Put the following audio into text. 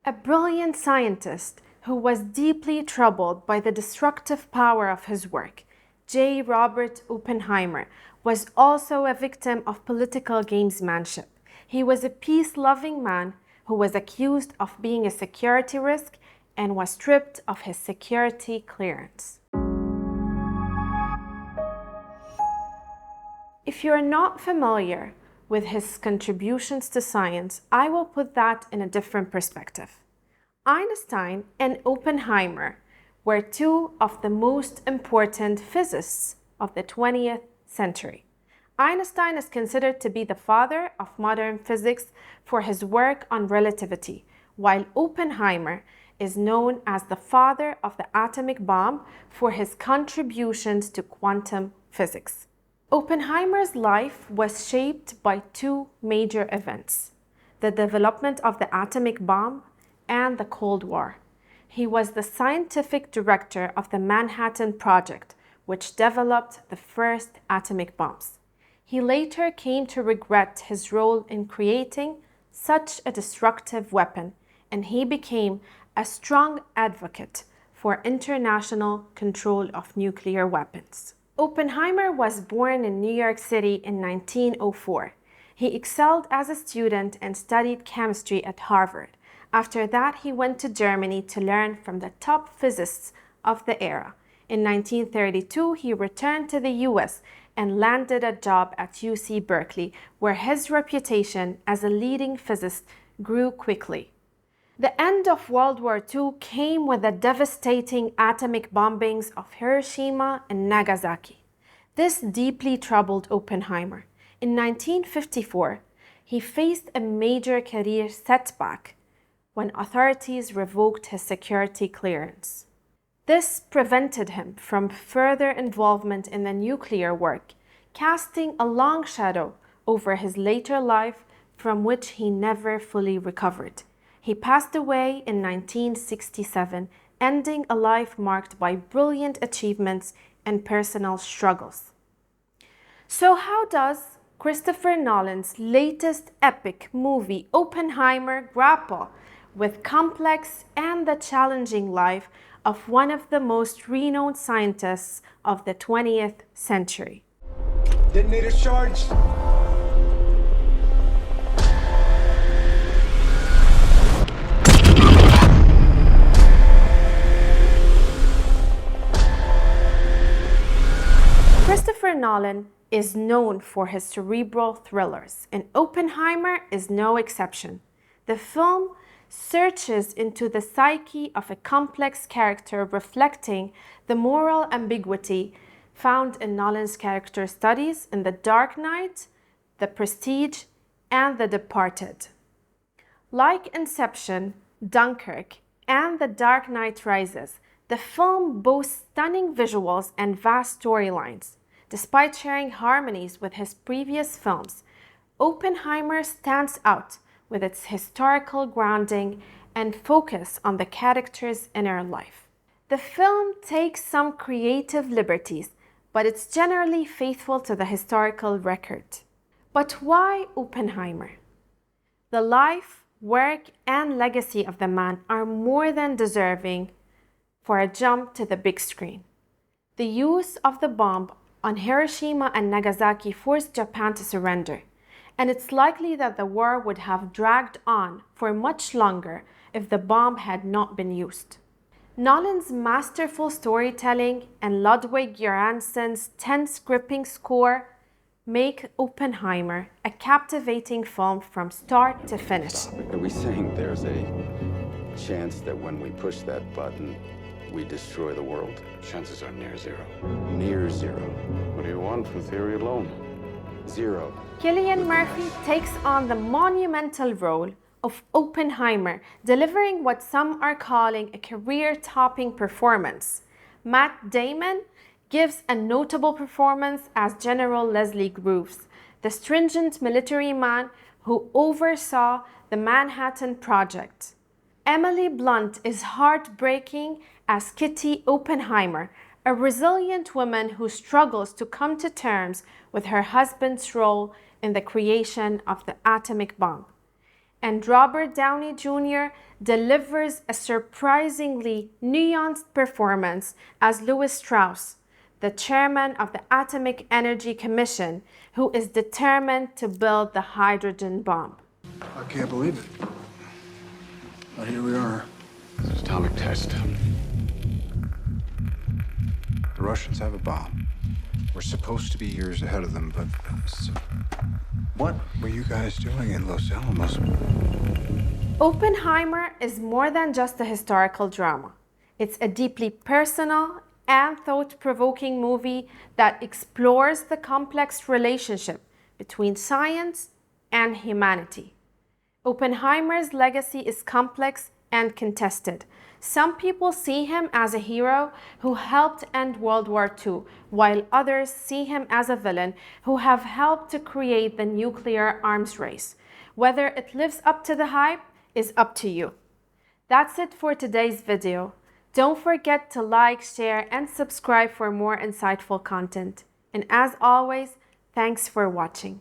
A brilliant scientist who was deeply troubled by the destructive power of his work, J. Robert Oppenheimer, was also a victim of political gamesmanship. He was a peace-loving man who was accused of being a security risk and was stripped of his security clearance. If you are not familiar with his contributions to science, I will put that in a different perspective. Einstein and Oppenheimer were two of the most important physicists of the 20th century. Einstein is considered to be the father of modern physics for his work on relativity, while Oppenheimer is known as the father of the atomic bomb for his contributions to quantum physics. Oppenheimer's life was shaped by two major events: the development of the atomic bomb and the Cold War. He was the scientific director of the Manhattan Project, which developed the first atomic bombs. He later came to regret his role in creating such a destructive weapon, and he became a strong advocate for international control of nuclear weapons. Oppenheimer was born in New York City in 1904. He excelled as a student and studied chemistry at Harvard. After that, he went to Germany to learn from the top physicists of the era. In 1932, he returned to the US and landed a job at UC Berkeley, where his reputation as a leading physicist grew quickly. The end of World War II came with the devastating atomic bombings of Hiroshima and Nagasaki. This deeply troubled Oppenheimer. In 1954, he faced a major career setback when authorities revoked his security clearance. This prevented him from further involvement in the nuclear work, casting a long shadow over his later life from which he never fully recovered. He passed away in 1967, ending a life marked by brilliant achievements and personal struggles. So how does Christopher Nolan's latest epic movie, Oppenheimer, grapple with complex and the challenging life of one of the most renowned scientists of the 20th century? Detonator charged. Christopher Nolan is known for his cerebral thrillers, and Oppenheimer is no exception. The film searches into the psyche of a complex character, reflecting the moral ambiguity found in Nolan's character studies in The Dark Knight, The Prestige, and The Departed. Like Inception, Dunkirk, and The Dark Knight Rises, the film boasts stunning visuals and vast storylines. Despite sharing harmonies with his previous films, Oppenheimer stands out with its historical grounding and focus on the character's inner life. The film takes some creative liberties, but it's generally faithful to the historical record. But why Oppenheimer? The life, work, and legacy of the man are more than deserving for a jump to the big screen. The use of the bomb on Hiroshima and Nagasaki forced Japan to surrender, and it's likely that the war would have dragged on for much longer if the bomb had not been used. Nolan's masterful storytelling and Ludwig Göransson's tense, gripping score make Oppenheimer a captivating film from start to finish. Are we saying there's a chance that when we push that button, we destroy the world? Chances are near zero. Near zero. What do you want from theory alone? Zero. Cillian Murphy takes on the monumental role of Oppenheimer, delivering what some are calling a career-topping performance. Matt Damon gives a notable performance as General Leslie Groves, the stringent military man who oversaw the Manhattan Project. Emily Blunt is heartbreaking as Kitty Oppenheimer, a resilient woman who struggles to come to terms with her husband's role in the creation of the atomic bomb. and Robert Downey Jr. delivers a surprisingly nuanced performance as Louis Strauss, the chairman of the Atomic Energy Commission, who is determined to build the hydrogen bomb. I can't believe it. But here we are. It's an atomic test. The Russians have a bomb. We're supposed to be years ahead of them, but what were you guys doing in Los Alamos? Oppenheimer is more than just a historical drama. It's a deeply personal and thought-provoking movie that explores the complex relationship between science and humanity. Oppenheimer's legacy is complex and contested. Some people see him as a hero who helped end World War II, while others see him as a villain who have helped to create the nuclear arms race. Whether it lives up to the hype is up to you. That's it for today's video. Don't forget to like, share, and subscribe for more insightful content. And as always, thanks for watching.